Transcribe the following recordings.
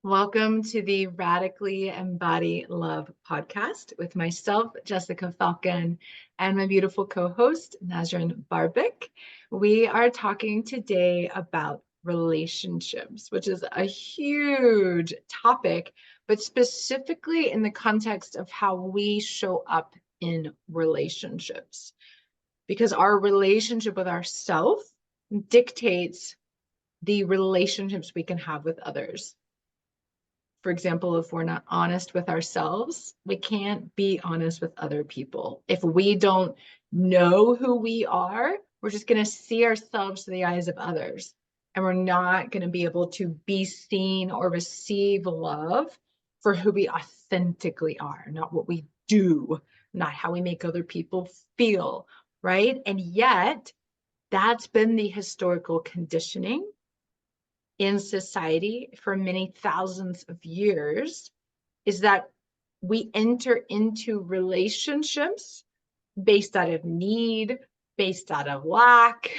Welcome to the Radically Embody Love Podcast with myself, Jessica Falcon, and my beautiful co-host, Nasrin Barbic. We are talking today about relationships, which is a huge topic, but specifically in the context of how we show up in relationships. Because our relationship with ourselves dictates the relationships we can have with others. For example, if we're not honest with ourselves, we can't be honest with other people. If we don't know who we are, we're just going to see ourselves through the eyes of others. And we're not going to be able to be seen or receive love for who we authentically are, not what we do, not how we make other people feel, right? And yet, that's been the historical conditioning in society for many thousands of years, is that we enter into relationships based out of need, based out of lack,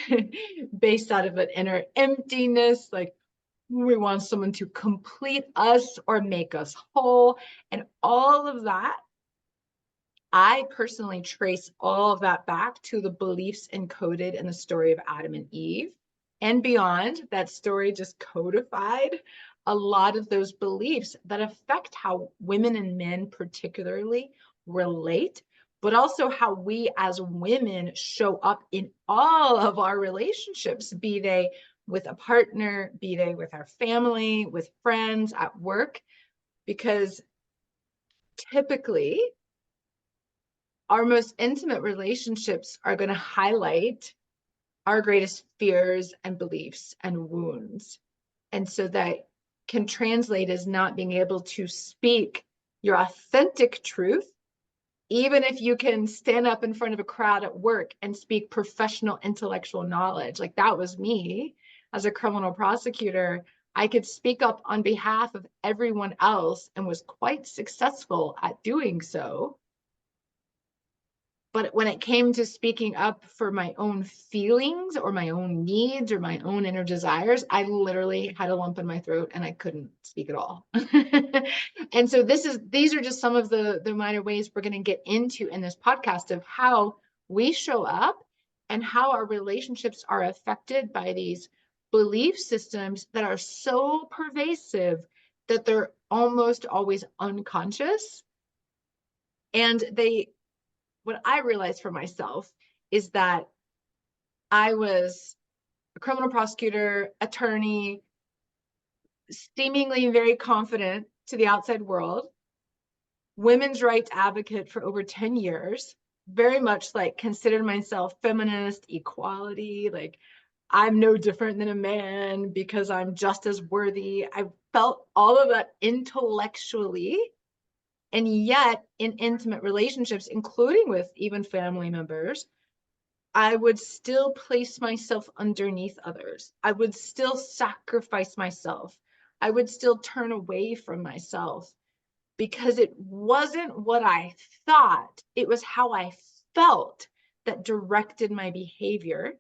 based out of an inner emptiness. Like we want someone to complete us or make us whole. And all of that, I personally trace all of that back to the beliefs encoded in the story of Adam and Eve and beyond. That story just codified a lot of those beliefs that affect how women and men particularly relate, but also how we as women show up in all of our relationships, be they with a partner, be they with our family, with friends, at work, because typically our most intimate relationships are going to highlight our greatest fears and beliefs and wounds. And so that can translate as not being able to speak your authentic truth, even if you can stand up in front of a crowd at work and speak professional intellectual knowledge. Like that was me as a criminal prosecutor. I could speak up on behalf of everyone else and was quite successful at doing so. But when it came to speaking up for my own feelings or my own needs or my own inner desires, I literally had a lump in my throat and I couldn't speak at all. And so these are just some of the minor ways we're going to get into in this podcast of how we show up and how our relationships are affected by these belief systems that are so pervasive that they're almost always unconscious. And what I realized for myself is that I was a criminal prosecutor, attorney, seemingly very confident to the outside world, women's rights advocate for over 10 years, very much like considered myself feminist, equality, like I'm no different than a man because I'm just as worthy. I felt all of that intellectually. And yet in intimate relationships, including with even family members, I would still place myself underneath others. I would still sacrifice myself. I would still turn away from myself because it wasn't what I thought. It was how I felt that directed my behavior,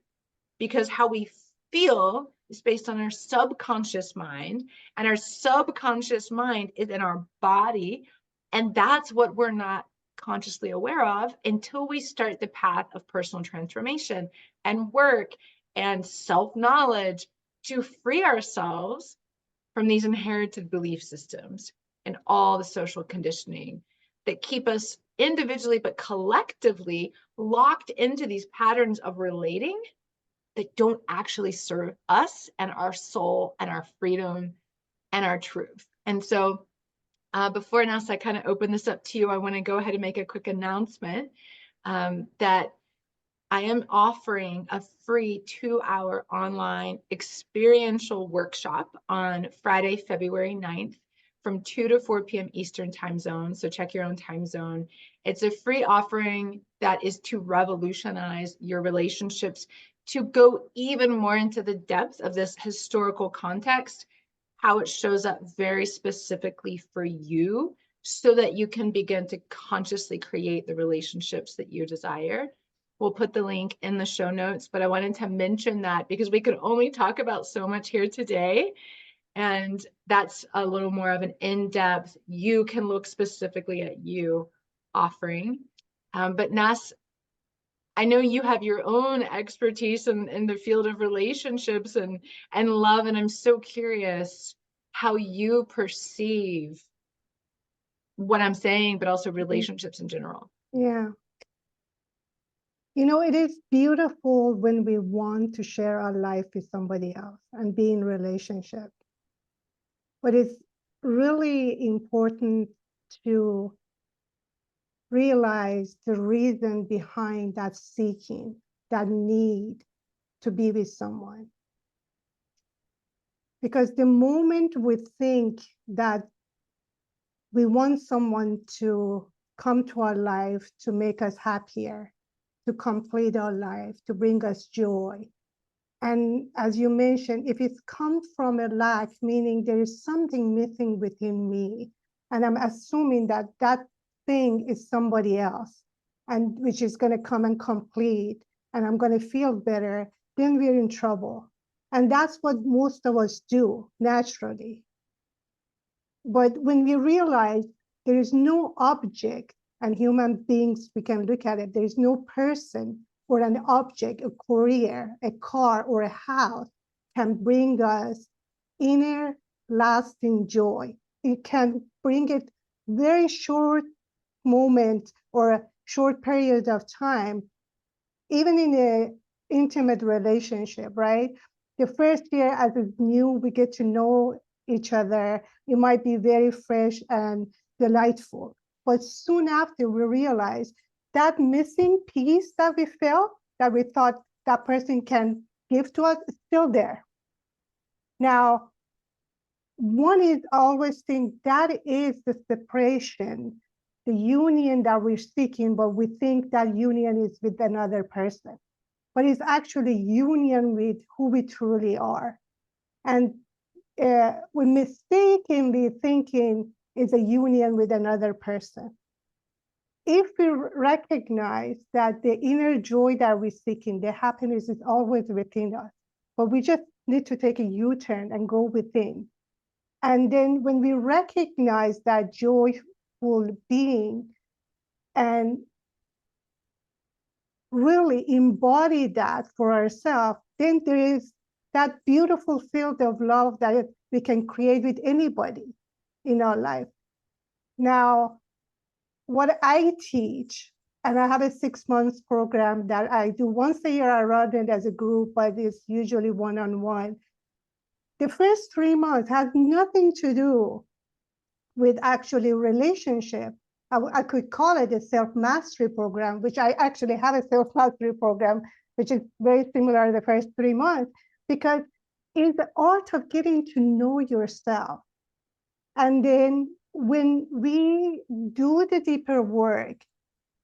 because how we feel is based on our subconscious mind, and our subconscious mind is in our body. And that's what we're not consciously aware of until we start the path of personal transformation and work and self-knowledge to free ourselves from these inherited belief systems and all the social conditioning that keep us individually but collectively locked into these patterns of relating that don't actually serve us and our soul and our freedom and our truth. And so before now, I kind of open this up to you, I want to go ahead and make a quick announcement that I am offering a free 2-hour online experiential workshop on Friday, February 9th from 2 to 4 p.m. Eastern time zone. So check your own time zone. It's a free offering that is to revolutionize your relationships, to go even more into the depth of this historical context, how it shows up very specifically for you so that you can begin to consciously create the relationships that you desire. We'll put the link in the show notes, but I wanted to mention that because we could only talk about so much here today. And that's a little more of an in-depth, you can look specifically at you offering. But Nas, I know you have your own expertise in the field of relationships and love, and I'm so curious how you perceive what I'm saying, but also relationships in general. Yeah. You know, it is beautiful when we want to share our life with somebody else and be in relationship. But it's really important to realize the reason behind that seeking, that need to be with someone. Because the moment we think that we want someone to come to our life to make us happier, to complete our life, to bring us joy. And as you mentioned, if it comes from a lack, meaning there is something missing within me, and I'm assuming that that thing is somebody else, and which is going to come and complete, and I'm going to feel better, then we're in trouble. And that's what most of us do naturally. But when we realize there is no object, and human beings, we can look at it, there is no person or an object, a career, a car, or a house can bring us inner lasting joy. It can bring it very short moment or a short period of time, even in an intimate relationship, right? The first year as it's new, we get to know each other. It might be very fresh and delightful. But soon after, we realize that missing piece that we felt, that we thought that person can give to us, is still there. Now, one is always think that is the separation, the union that we're seeking, but we think that union is with another person. But it's actually union with who we truly are. And we mistakenly thinking it's a union with another person. If we recognize that the inner joy that we're seeking, the happiness is always within us, but we just need to take a U-turn and go within. And then when we recognize that joyful being and really embody that for ourselves, then there is that beautiful field of love that we can create with anybody in our life. Now, what I teach, and I have a 6 months program that I do once a year. I run it as a group, but it's usually one-on-one. The first 3 months has nothing to do with actually relationship. I could call it a self-mastery program, which I actually have a self-mastery program, which is very similar to the first 3 months, because it's the art of getting to know yourself. And then when we do the deeper work,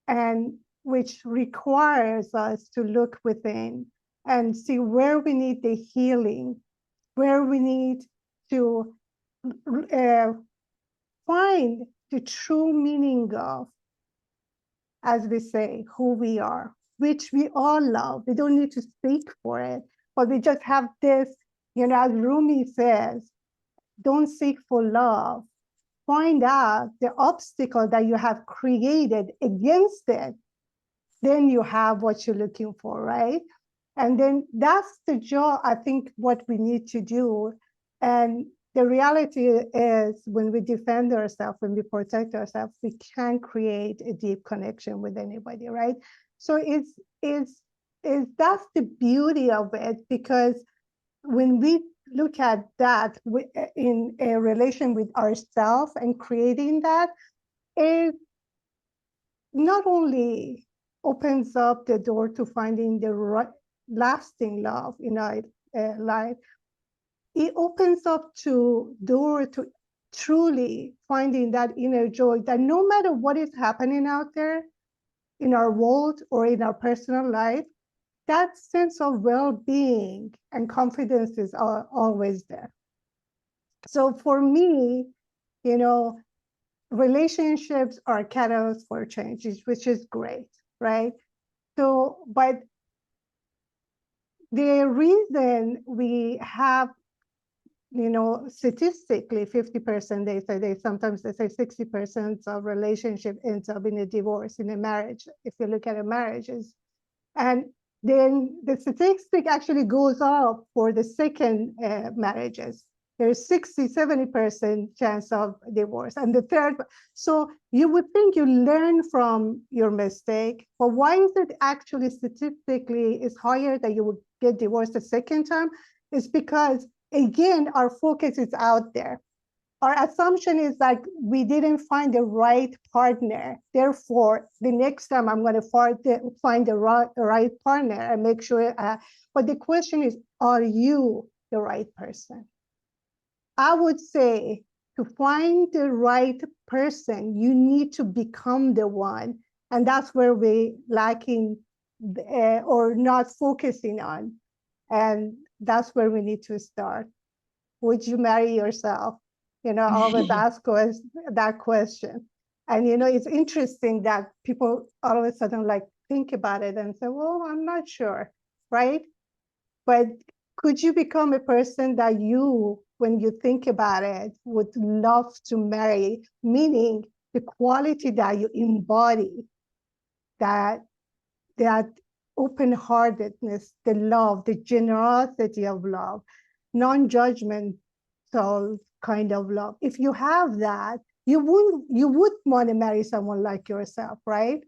and which requires us to look within and see where we need the healing, where we need to find the true meaning of, as we say, who we are, which we all love. We don't need to speak for it, but we just have this, as Rumi says, don't seek for love. Find out the obstacle that you have created against it. Then you have what you're looking for, right? And then that's the job, I think, what we need to do. And the reality is when we defend ourselves, when we protect ourselves, we can create a deep connection with anybody, right? So that's the beauty of it, because when we look at that in a relation with ourselves and creating that, it not only opens up the door to finding the right, lasting love in our life, it opens up to door to truly finding that inner joy, that no matter what is happening out there in our world or in our personal life, that sense of well-being and confidence is always there. So for me, relationships are catalysts for changes, which is great, right? So, but the reason we have statistically 50%, sometimes they say 60% of relationship ends up in a divorce, in a marriage, if you look at a marriages. And then the statistic actually goes up for the second marriages. There's 60-70% chance of divorce. And the third, so you would think you learn from your mistake, but why is it actually statistically is higher that you would get divorced the second time? It's because, again, our focus is out there. Our assumption is that we didn't find the right partner. Therefore, the next time I'm going to find the right partner and make sure. But the question is, are you the right person? I would say to find the right person, you need to become the one. And that's where we're lacking or not focusing on. And that's where we need to start. Would you marry yourself? I always ask us that question. And, it's interesting that people all of a sudden think about it and say, well, I'm not sure, right? But could you become a person that you, when you think about it, would love to marry, meaning the quality that you embody, that open-heartedness, the love, the generosity of love, non-judgmental kind of love. If you have that, you would want to marry someone like yourself, right?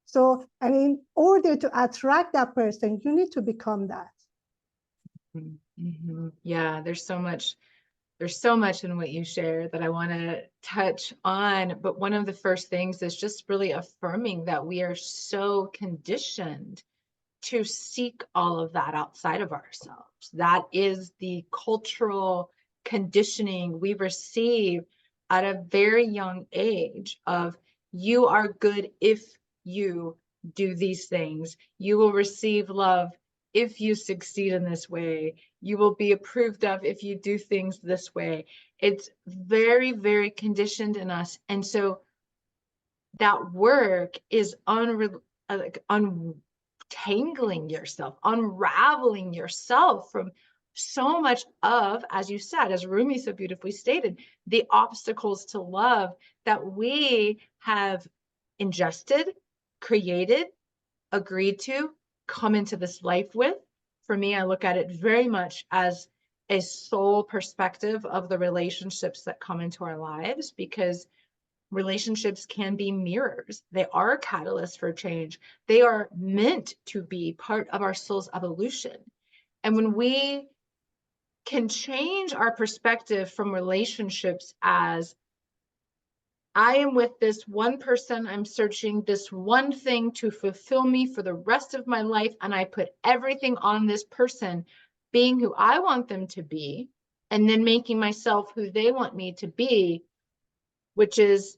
So, and in order to attract that person, you need to become that. Mm-hmm. Yeah, there's so much in what you share that I want to touch on. But one of the first things is just really affirming that we are so conditioned to seek all of that outside of ourselves. That is the cultural conditioning we receive at a very young age of, you are good if you do these things. You will receive love if you succeed in this way. You will be approved of if you do things this way. It's very, very conditioned in us. And so that work is untangling yourself, unraveling yourself from so much of, as you said, as Rumi so beautifully stated, the obstacles to love that we have ingested, created, agreed to, come into this life with. For me, I look at it very much as a soul perspective of the relationships that come into our lives, because relationships can be mirrors. They are catalysts for change. They are meant to be part of our soul's evolution. And when we can change our perspective from relationships as, I am with this one person, I'm searching this one thing to fulfill me for the rest of my life, and I put everything on this person being who I want them to be, and then making myself who they want me to be, which is,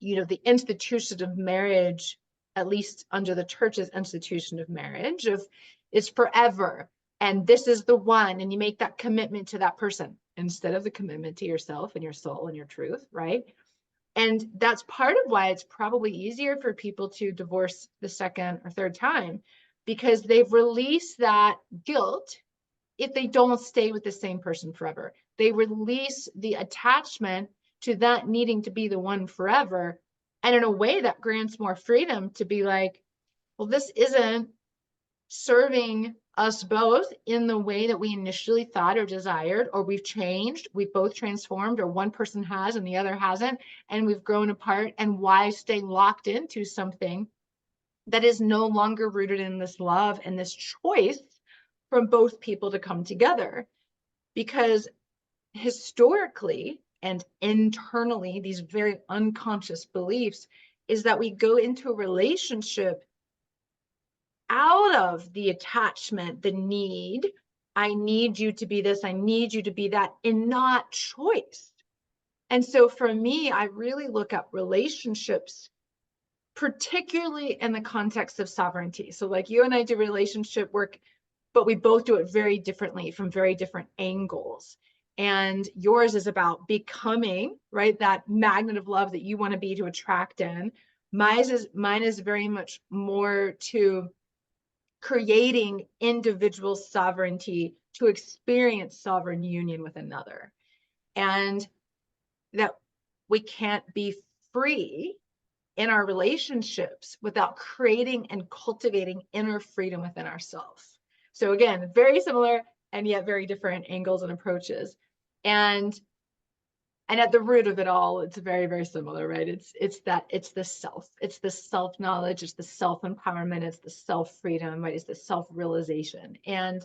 the institution of marriage, at least under the church's institution of marriage, is forever. And this is the one, and you make that commitment to that person instead of the commitment to yourself and your soul and your truth, right? And that's part of why it's probably easier for people to divorce the second or third time, because they've released that guilt if they don't stay with the same person forever. They release the attachment to that needing to be the one forever. And in a way that grants more freedom to be like, well, this isn't serving us both in the way that we initially thought or desired, or we've changed, we've both transformed, or one person has and the other hasn't, and we've grown apart. And why stay locked into something that is no longer rooted in this love and this choice from both people to come together? Because historically and internally, these very unconscious beliefs is that we go into a relationship out of the attachment, the need. I need you to be this, I need you to be that, and not choice. And so for me, I really look at relationships, particularly in the context of sovereignty. So like you and I do relationship work, but we both do it very differently from very different angles. And yours is about becoming, right, that magnet of love that you want to be to attract in. Mine is very much more to creating individual sovereignty to experience sovereign union with another. And that we can't be free in our relationships without creating and cultivating inner freedom within ourselves. So again, very similar and yet very different angles and approaches. And at the root of it all, it's very, very similar, right? It's the self, it's the self-knowledge, it's the self-empowerment, it's the self-freedom, right? It's the self-realization. And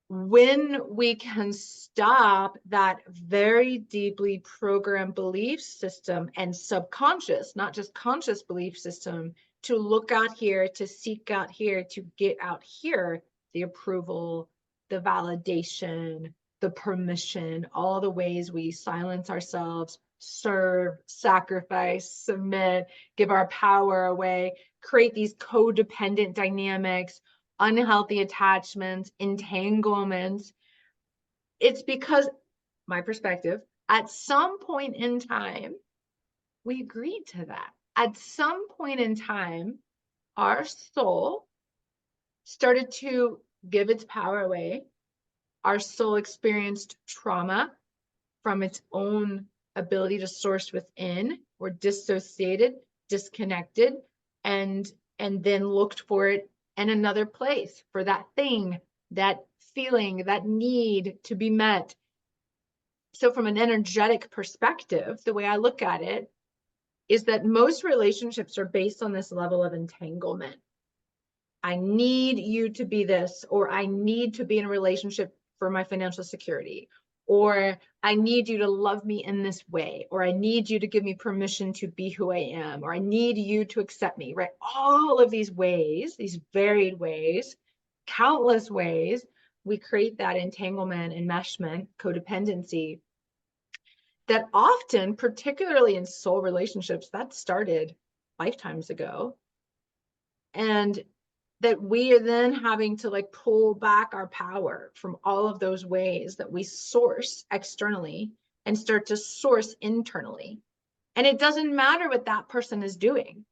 when we can stop that very deeply programmed belief system and subconscious, not just conscious belief system, to look out here, to seek out here, to get out here, the approval, the validation, the permission, all the ways we silence ourselves, serve, sacrifice, submit, give our power away, create these codependent dynamics, unhealthy attachments, entanglements. It's because, my perspective, at some point in time, we agreed to that. At some point in time, our soul started to give its power away. Our soul experienced trauma from its own ability to source within. We're dissociated, disconnected, and then looked for it in another place, for that thing, that feeling, that need to be met. So from an energetic perspective, the way I look at it is that most relationships are based on this level of entanglement. I need you to be this, or I need to be in a relationship for my financial security, or I need you to love me in this way, or I need you to give me permission to be who I am, or I need you to accept me, right? All of these ways, these varied ways, countless ways, we create that entanglement, enmeshment, codependency that often, particularly in soul relationships, that started lifetimes ago. And that we are then having to like pull back our power from all of those ways that we source externally and start to source internally. And it doesn't matter what that person is doing.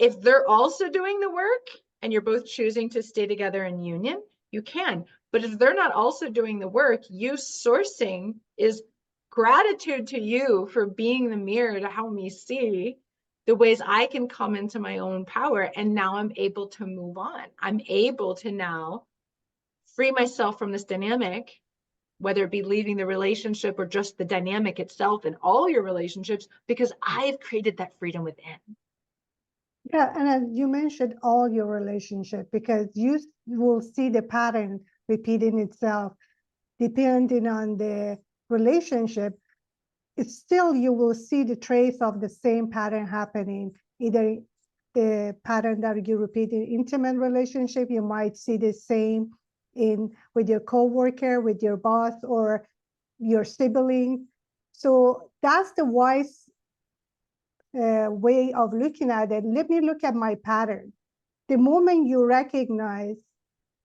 If they're also doing the work and you're both choosing to stay together in union, you can. But if they're not also doing the work, you sourcing is gratitude to you for being the mirror to help me see the ways I can come into my own power. And now I'm able to move on. I'm able to now free myself from this dynamic, whether it be leaving the relationship or just the dynamic itself in all your relationships, because I've created that freedom within. Yeah, and as you mentioned all your relationship, because you will see the pattern repeating itself depending on the relationship. It's still, you will see the trace of the same pattern happening. Either the pattern that you repeat in intimate relationship, you might see the same with your coworker, with your boss, or your sibling. So that's the wise way of looking at it. Let me look at my pattern. The moment you recognize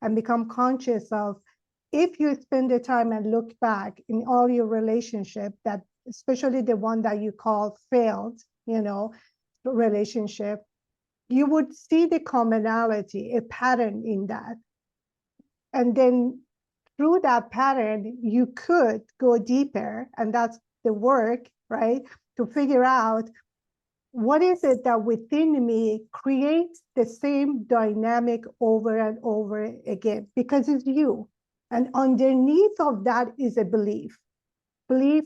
and become conscious of, if you spend the time and look back in all your relationship, that especially the one that you call failed, relationship, you would see the commonality, a pattern in that. And then through that pattern, you could go deeper, and that's the work, right? To figure out what is it that within me creates the same dynamic over and over again, because it's you. And underneath of that is a belief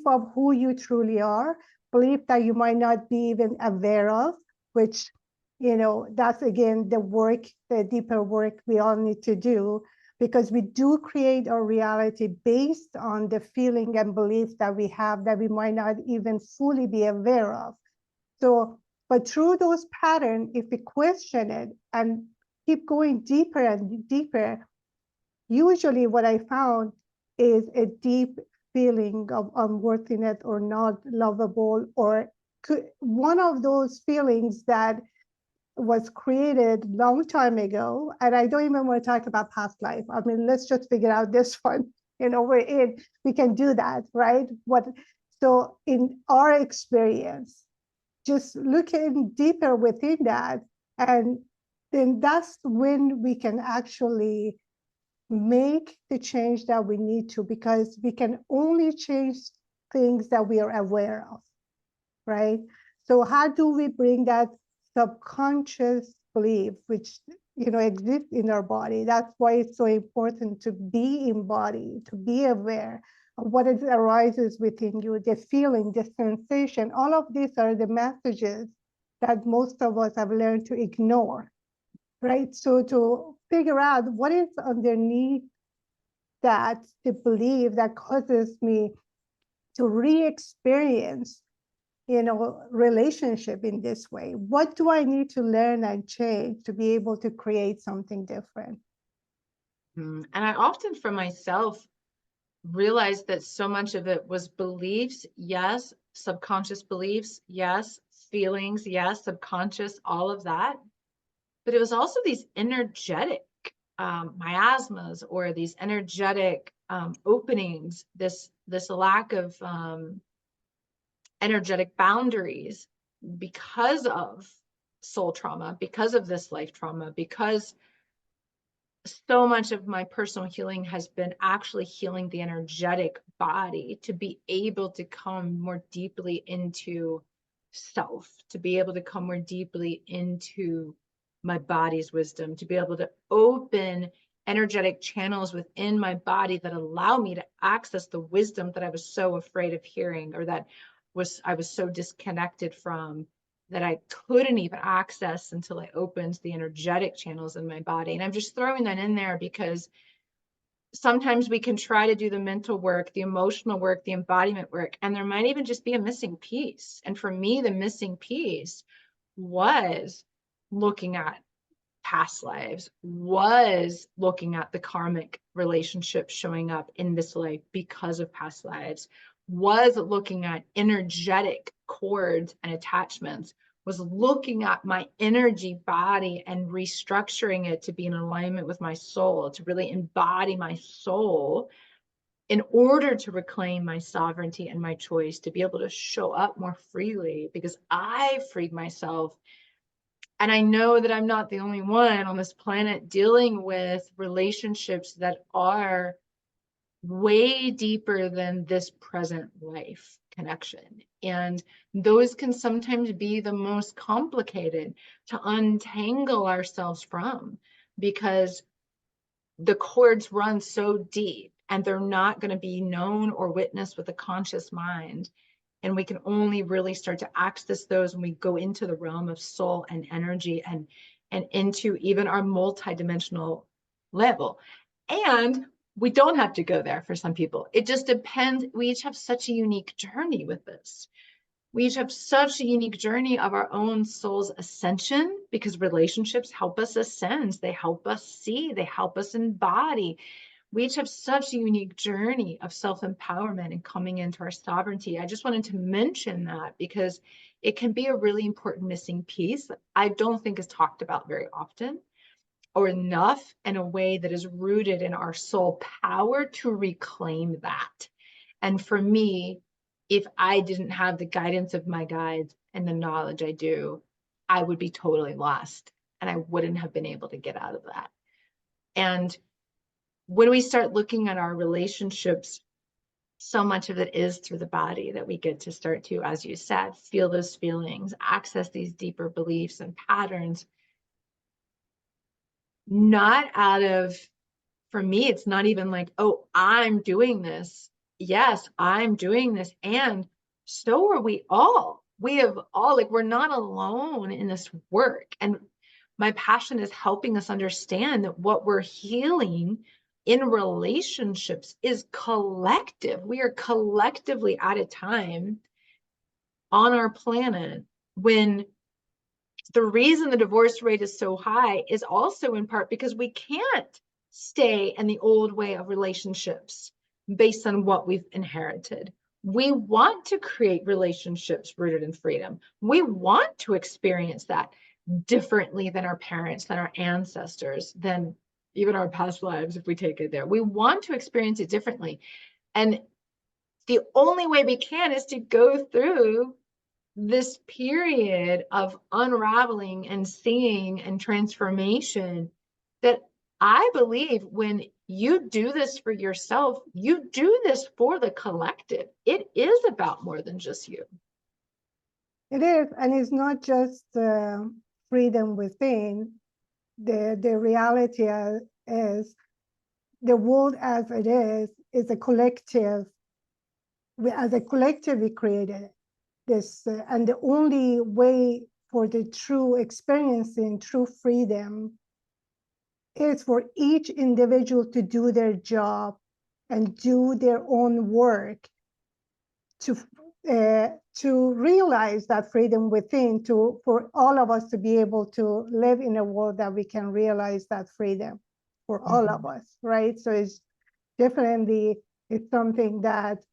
of who you truly are, belief that you might not be even aware of, which, that's again the work, the deeper work we all need to do, because we do create our reality based on the feeling and belief that we have that we might not even fully be aware of. So, but through those patterns, if we question it and keep going deeper and deeper, usually what I found is a deep feeling of unworthiness or not lovable, or one of those feelings that was created long time ago. And I don't even want to talk about past life. I mean, let's just figure out this one. We can do that, right? So in our experience, just looking deeper within that, and then that's when we can actually make the change that we need to, because we can only change things that we are aware of, right? So how do we bring that subconscious belief, which exists in our body? That's why it's so important to be embodied, to be aware of what arises within you, the feeling, the sensation. All of these are the messages that most of us have learned to ignore, right? So to figure out what is underneath that, the belief that causes me to re-experience relationship in this way. What do I need to learn and change to be able to create something different? And I often for myself realized that so much of it was beliefs, yes, subconscious beliefs, yes, feelings, yes, subconscious, all of that. But it was also these energetic miasmas, or these energetic openings, this lack of energetic boundaries because of soul trauma, because of this life trauma, because so much of my personal healing has been actually healing the energetic body to be able to come more deeply into self, to be able to come more deeply into my body's wisdom, to be able to open energetic channels within my body that allow me to access the wisdom that I was so afraid of hearing, or that I was so disconnected from, that I couldn't even access until I opened the energetic channels in my body. And I'm just throwing that in there because sometimes we can try to do the mental work, the emotional work, the embodiment work, and there might even just be a missing piece. And for me, the missing piece was looking at past lives, was looking at the karmic relationships showing up in this life because of past lives, was looking at energetic cords and attachments, was looking at my energy body and restructuring it to be in alignment with my soul, to really embody my soul in order to reclaim my sovereignty and my choice, to be able to show up more freely, because I freed myself. And I know that I'm not the only one on this planet dealing with relationships that are way deeper than this present life connection. And those can sometimes be the most complicated to untangle ourselves from, because the cords run so deep and they're not going to be known or witnessed with a conscious mind. And we can only really start to access those when we go into the realm of soul and energy, and into even our multidimensional level. And we don't have to go there for some people. It just depends. We each have such a unique journey with this. We each have such a unique journey of our own soul's ascension, because relationships help us ascend. They help us see, they help us embody. We each have such a unique journey of self-empowerment and coming into our sovereignty. I just wanted to mention that because it can be a really important missing piece that I don't think is talked about very often or enough, in a way that is rooted in our soul power to reclaim that. And for me, if I didn't have the guidance of my guides and the knowledge I do, I would be totally lost and I wouldn't have been able to get out of that. And when we start looking at our relationships, so much of it is through the body that we get to start to, as you said, feel those feelings, access these deeper beliefs and patterns. Not out of, for me, it's not even like, oh, I'm doing this. Yes, I'm doing this. And so are we all. We have all, like, we're not alone in this work. And my passion is helping us understand that what we're healing in relationships is collective. We are collectively at a time on our planet when the reason the divorce rate is so high is also in part because we can't stay in the old way of relationships based on what we've inherited. We want to create relationships rooted in freedom. We want to experience that differently than our parents, than our ancestors, than even our past lives, if we take it there. We want to experience it differently. And the only way we can is to go through this period of unraveling and seeing and transformation that I believe when you do this for yourself, you do this for the collective. It is about more than just you. It is, and it's not just freedom within. The reality is the world as it is a collective. As a collective, we created this, and the only way for the true experiencing true freedom is for each individual to do their job and do their own work to realize that freedom within, for all of us to be able to live in a world that we can realize that freedom for all of us, right? So it's definitely, it's something that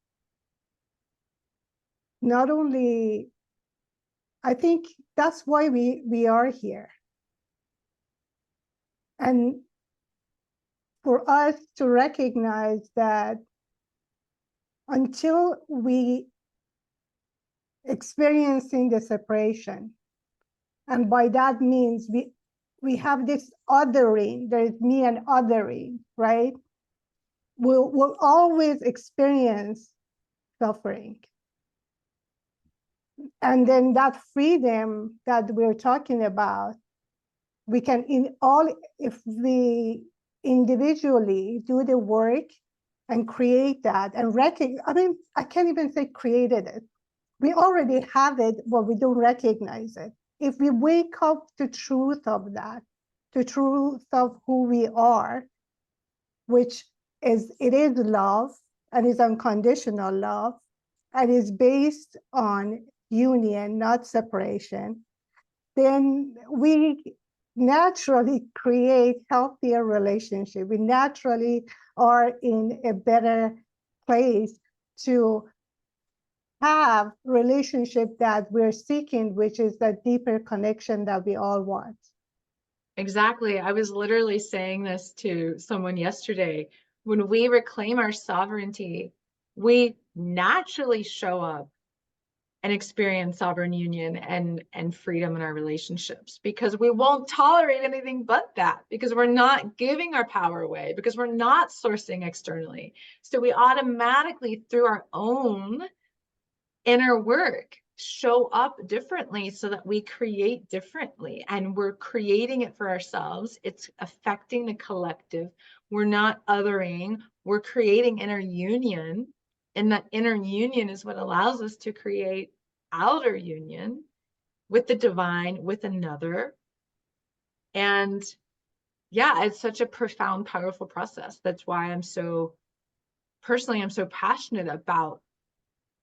not only, I think that's why we are here. And for us to recognize that until we experiencing the separation, and by that means we have this othering, there's me and othering, right? We'll always experience suffering. And then that freedom that we're talking about, we can if we individually do the work and create that and recognize, I mean, I can't even say created it. We already have it, but we don't recognize it. If we wake up to truth of that, the truth of who we are, which is, it is love, and is unconditional love, and is based on union, not separation, then we naturally create healthier relationship. We naturally are in a better place to have relationship that we're seeking, which is that deeper connection that we all want. Exactly. I was literally saying this to someone yesterday. When we reclaim our sovereignty, we naturally show up and experience sovereign union and freedom in our relationships, because we won't tolerate anything but that, because we're not giving our power away, because we're not sourcing externally. So we automatically, through our own inner work, show up differently so that we create differently, and we're creating it for ourselves. It's affecting the collective. We're not othering, we're creating inner union, and that inner union is what allows us to create outer union with the divine, with another. And yeah, it's such a profound, powerful process. That's why I'm so passionate about,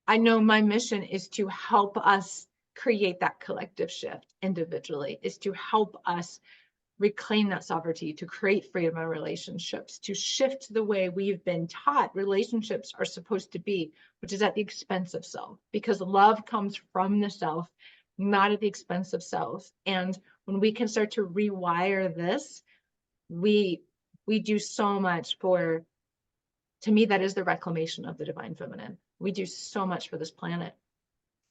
I know my mission is to help us create that collective shift individually, is to help us reclaim that sovereignty, to create freedom in relationships, to shift the way we've been taught relationships are supposed to be, which is at the expense of self, because love comes from the self, not at the expense of self. And when we can start to rewire this, we do so much for, to me, that is the reclamation of the divine feminine. We do so much for this planet.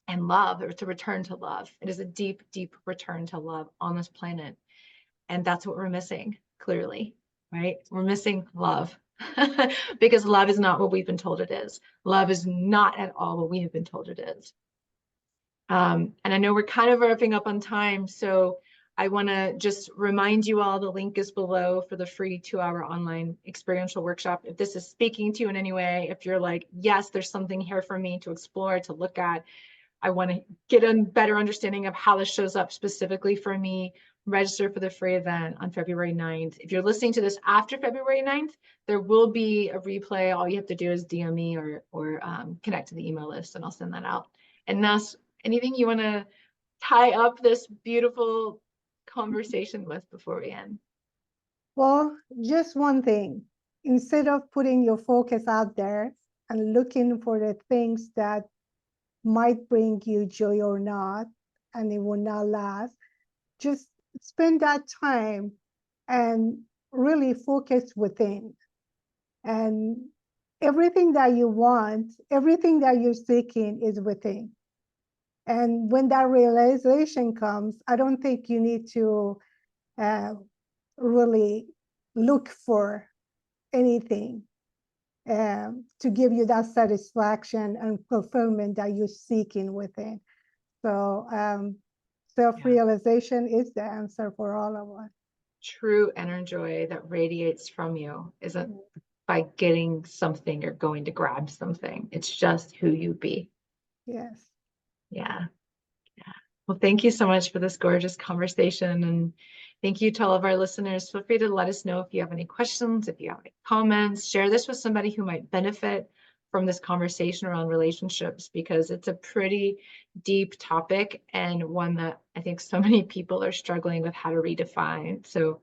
And love, or to return to love. It is a deep, deep return to love on this planet. And that's what we're missing, clearly, right? We're missing love because love is not what we've been told it is. Love is not at all what we have been told it is. And I know we're kind of wrapping up on time, so I want to just remind you all, the link is below for the free 2-hour online experiential workshop. If this is speaking to you in any way, if you're like, yes, there's something here for me to explore, to look at, I want to get a better understanding of how this shows up specifically for me, register for the free event on February 9th. If you're listening to this after February 9th, there will be a replay. All you have to do is DM me or connect to the email list, and I'll send that out. And Nas, anything you want to tie up this beautiful conversation with before we end? Well, just one thing. Instead of putting your focus out there and looking for the things that might bring you joy or not, and it will not last, just spend that time and really focus within. And everything that you want, everything that you're seeking is within. And when that realization comes, I don't think you need to really look for anything to give you that satisfaction and fulfillment that you're seeking within. So self-realization is the answer for all of us. True inner joy that radiates from you isn't by getting something or going to grab something. It's just who you be. Yes. Yeah. Well, thank you so much for this gorgeous conversation. And thank you to all of our listeners. Feel free to let us know if you have any questions, if you have any comments. Share this with somebody who might benefit from this conversation around relationships, because it's a pretty deep topic and one that I think so many people are struggling with how to redefine. So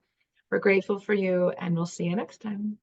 we're grateful for you, and we'll see you next time.